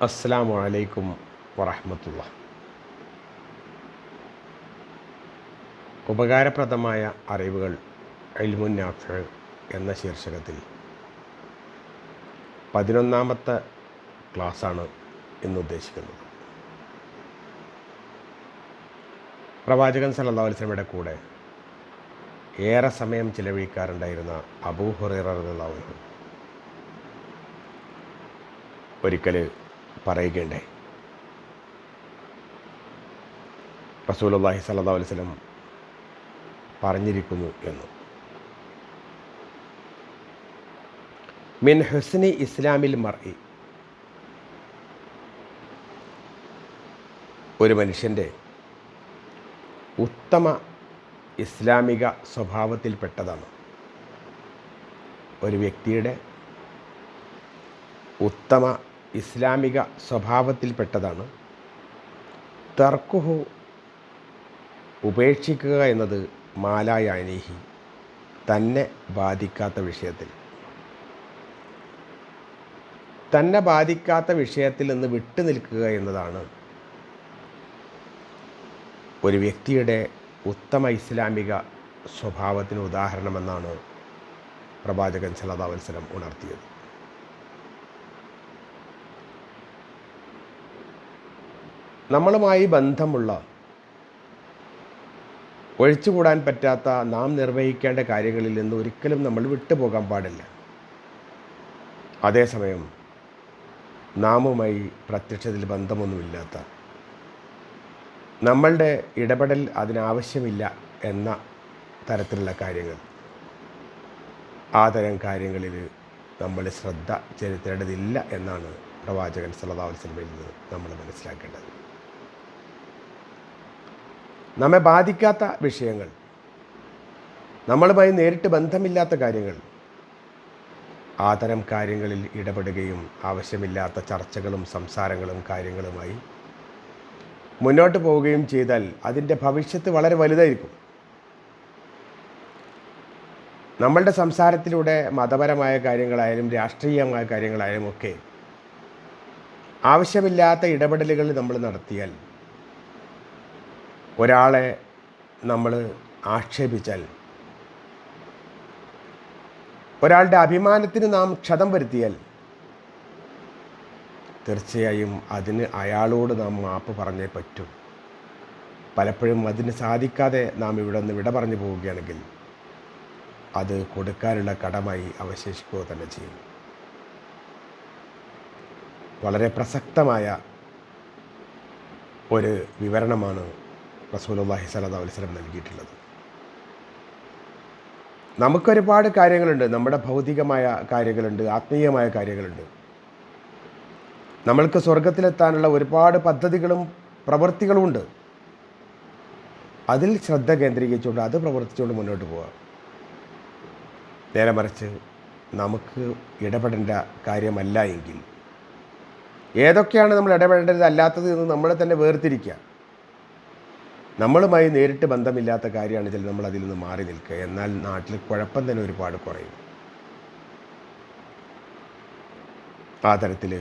അസ്സലാമു അലൈക്കും വറഹ്മത്തുള്ളാഹി. ഉപകാരപ്രദമായ അറിവുകൾ ഇൽമുൻ നാഫിഅ് എന്ന ശീർഷകത്തിൽ 11ാമത്തെ ക്ലാസ്സാണ് ഇന്ന് ഉദ്ദേശിക്കുന്നത്. പ്രവാചകൻ സല്ലല്ലാഹു അലൈഹി വസല്ലമയുടെ കൂടെ ഏറെ സമയം ചിലവഴിക്കാറുണ്ടായിരുന്ന അബൂ ഹുറൈറ റളിയല്ലാഹു അൻഹു ഒരിക്കൽ പറയുകയുണ്ടായി, റസൂലുള്ളാഹി സ്വല്ലല്ലാഹു അലൈഹി വസല്ലം പറഞ്ഞിരിക്കുന്നു എന്ന്. മിൻ ഹുസ്നി ഇസ്ലാമിൽ മർഇ, ഒരു മനുഷ്യൻ്റെ ഉത്തമ ഇസ്ലാമിക സ്വഭാവത്തിൽപ്പെട്ടതാണ്, ഒരു വ്യക്തിയുടെ ഉത്തമ ഇസ്ലാമിക സ്വഭാവത്തിൽപ്പെട്ടതാണ് തർക്കുഹു, ഉപേക്ഷിക്കുക എന്നത് മാലായാനീഹി, തന്നെ ബാധിക്കാത്ത വിഷയത്തിൽ, തന്നെ ബാധിക്കാത്ത വിഷയത്തിൽ നിന്ന് വിട്ടു നിൽക്കുക എന്നതാണ് ഒരു വ്യക്തിയുടെ ഉത്തമ ഇസ്ലാമിക സ്വഭാവത്തിന് ഉദാഹരണമെന്നാണ് പ്രവാചകൻ സല്ലല്ലാഹു അലൈഹി വസല്ലം ഉണർത്തിയത്. നമ്മളുമായി ബന്ധമുള്ള, ഒഴിച്ചുകൂടാൻ പറ്റാത്ത, നാം നിർവഹിക്കേണ്ട കാര്യങ്ങളിൽ നിന്ന് ഒരിക്കലും നമ്മൾ വിട്ടുപോകാൻ പാടില്ല. അതേസമയം നാമുമായി പ്രത്യക്ഷത്തിൽ ബന്ധമൊന്നുമില്ലാത്ത, നമ്മളുടെ ഇടപെടൽ അതിനാവശ്യമില്ല എന്ന തരത്തിലുള്ള കാര്യങ്ങൾ, ആ തരം കാര്യങ്ങളിൽ നമ്മൾ ശ്രദ്ധ ചെലുത്തേണ്ടതില്ല എന്നാണ് പ്രവാചകൻ സല്ലല്ലാഹു അലൈഹി വസല്ലമയിൽ നിന്ന് നമ്മൾ മനസ്സിലാക്കേണ്ടത്. നമ്മെ ബാധിക്കാത്ത വിഷയങ്ങൾ, നമ്മളുമായി നേരിട്ട് ബന്ധമില്ലാത്ത കാര്യങ്ങൾ, ആ തരം കാര്യങ്ങളിൽ ഇടപെടുകയും ആവശ്യമില്ലാത്ത ചർച്ചകളും സംസാരങ്ങളും കാര്യങ്ങളുമായി മുന്നോട്ട് പോവുകയും ചെയ്താൽ അതിൻ്റെ ഭവിഷ്യത്ത് വളരെ വലുതായിരിക്കും. നമ്മളുടെ സംസാരത്തിലൂടെ മതപരമായ കാര്യങ്ങളായാലും രാഷ്ട്രീയമായ കാര്യങ്ങളായാലും ഒക്കെ ആവശ്യമില്ലാത്ത ഇടപെടലുകൾ നമ്മൾ നടത്തിയാൽ, ഒരാളെ നമ്മൾ ആക്ഷേപിച്ചാൽ, ഒരാളുടെ അഭിമാനത്തിന് നാം ക്ഷതം വരുത്തിയാൽ, തീർച്ചയായും അതിന് അയാളോട് നാം മാപ്പ് പറഞ്ഞേ പറ്റൂ. പലപ്പോഴും അതിന് സാധിക്കാതെ നാം ഇവിടെ നിന്ന് വിട പറഞ്ഞു പോവുകയാണെങ്കിൽ അത് കൊടുക്കാനുള്ള കടമായി അവശേഷിക്കുക തന്നെ ചെയ്യും. വളരെ പ്രസക്തമായ ഒരു വിവരണമാണ് റസൂലുള്ളാഹി സ്വല്ലല്ലാഹു അലൈഹി വസല്ലം നൽകിയിട്ടുള്ളത്. നമുക്കൊരുപാട് കാര്യങ്ങളുണ്ട്, നമ്മുടെ ഭൗതികമായ കാര്യങ്ങളുണ്ട്, ആത്മീയമായ കാര്യങ്ങളുണ്ട്. നമ്മൾക്ക് സ്വർഗത്തിലെത്താനുള്ള ഒരുപാട് പദ്ധതികളും പ്രവൃത്തികളുമുണ്ട്. അതിൽ ശ്രദ്ധ കേന്ദ്രീകരിച്ചുകൊണ്ട് അത് പ്രവർത്തിച്ചുകൊണ്ട് മുന്നോട്ട് പോവുക. നേരെ മറിച്ച് നമുക്ക് ഇടപെടേണ്ട കാര്യമല്ല എങ്കിൽ, ഏതൊക്കെയാണ് നമ്മൾ ഇടപെടേണ്ടത് അല്ലാത്തത് എന്ന് നമ്മളെ തന്നെ വേർതിരിക്കുക. നമ്മളുമായി നേരിട്ട് ബന്ധമില്ലാത്ത കാര്യമാണെങ്കിൽ നമ്മൾ അതിൽ നിന്ന് മാറി നിൽക്കുക. എന്നാൽ നാട്ടിൽ കുഴപ്പം തന്നെ ഒരുപാട് കുറയും. ആ തരത്തിൽ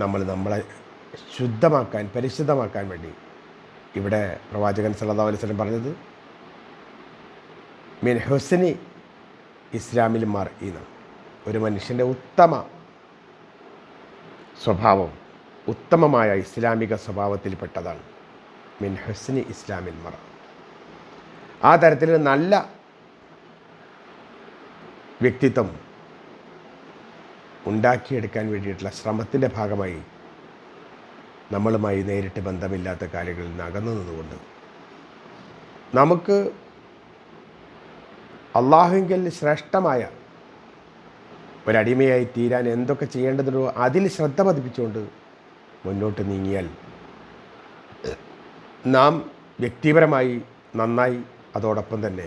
നമ്മളെ ശുദ്ധമാക്കാൻ, പരിശുദ്ധമാക്കാൻ വേണ്ടി ഇവിടെ പ്രവാചകൻ സല്ലല്ലാഹു അലൈഹി വസല്ലം പറഞ്ഞത് മിൻ ഹുസ്നി ഇസ്ലാമിൽ മർഇ, ഒരു മനുഷ്യൻ്റെ ഉത്തമ സ്വഭാവം ഉത്തമമായ ഇസ്ലാമിക സ്വഭാവത്തിൽപ്പെട്ടതാണ്. മിൻ ഹുസ്നി ഇസ്ലാമിൽ മർഇ, ആ തരത്തിൽ നല്ല വ്യക്തിത്വം ഉണ്ടാക്കിയെടുക്കാൻ വേണ്ടിയിട്ടുള്ള ശ്രമത്തിൻ്റെ ഭാഗമായി നമ്മളുമായി നേരിട്ട് ബന്ധമില്ലാത്ത കാര്യങ്ങളിൽ നിന്ന് അകന്നു നിന്നുകൊണ്ട് നമുക്ക് അള്ളാഹുവിൽ ശ്രേഷ്ഠമായ ഒരടിമയായി തീരാൻ എന്തൊക്കെ ചെയ്യേണ്ടതുണ്ടോ അതിൽ ശ്രദ്ധ പതിപ്പിച്ചുകൊണ്ട് മുന്നോട്ട് നീങ്ങിയാൽ നാം വ്യക്തിപരമായി നന്നായി, അതോടൊപ്പം തന്നെ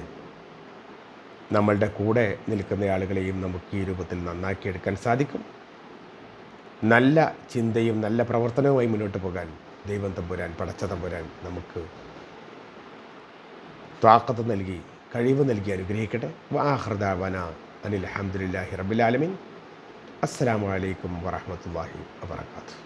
നമ്മളുടെ കൂടെ നിൽക്കുന്ന ആളുകളെയും നമുക്ക് ഈ രൂപത്തിൽ നന്നാക്കിയെടുക്കാൻ സാധിക്കും. നല്ല ചിന്തയും നല്ല പ്രവർത്തനവുമായി മുന്നോട്ട് പോകാൻ ദൈവം തമ്പുരാൻ, പടച്ച തമ്പുരാൻ നമുക്ക് ത്വാഖത്ത് നൽകി, കഴിവ് നൽകി അനുഗ്രഹിക്കട്ടെ. വആഖിറു ദഅ്വാനാ അനിൽ ഹംദുലില്ലാഹി റബ്ബിൽ ആലമീൻ. അസ്സലാമു അലൈക്കും വറഹ്മത്തുള്ളാഹി വബറകാതുഹു.